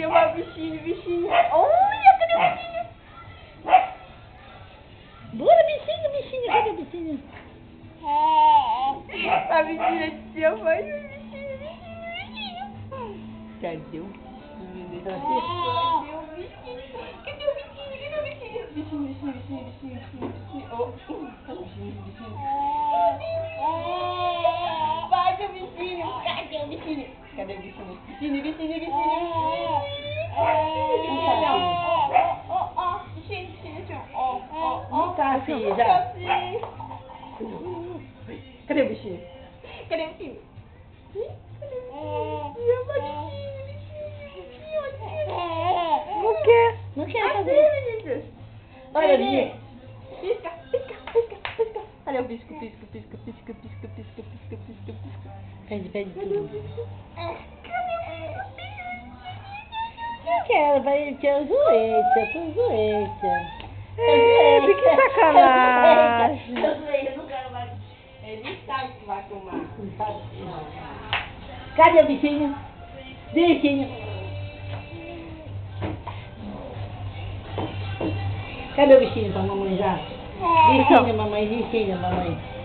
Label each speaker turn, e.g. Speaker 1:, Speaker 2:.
Speaker 1: filmar o bichinho, bichinho. Olha, cadê o bichinho?
Speaker 2: Bora, bichinho, bichinho, cadê o bichinho?
Speaker 1: A bichinha de tia vai, bichinho, bichinho, bichinho. Cadê o bichinho? Cadê o bichinho? Cadê o bichinho? Cadê o bichinho? Bichinho, bichinho, bichinho, bichinho, bichinho, bichinho. Oh, bichinho, bichinho. Vai, seu bichinho. Cadê o bichinho? Cadê o bichinho? Bichinho, bichinho, bichinho. Ó, bichinho, bichinho. Ó,
Speaker 2: Tá, filha, já.
Speaker 1: Cadê o bichinho? Cadê o bichinho?
Speaker 2: Não quer. Não quer fazer. Olha, Vinícius.
Speaker 1: Pisca, pisca, pisca, pisca. Olha o pisco, pisco, pisco, pisco, pisco, pisco, pisco, pisco, pisco.
Speaker 2: Pede, pede tudo.
Speaker 1: Cadê
Speaker 2: Não quero, vai ter zoeira, tô zoeira.
Speaker 3: Que sacanagem.
Speaker 2: Eu não quero mais.
Speaker 1: Ele sabe que vai tomar.
Speaker 2: Cadê o bichinho? Bichinho. Cadê o bichinho pra mamãe já? Bichinho, mamãe, bichinho, mamãe.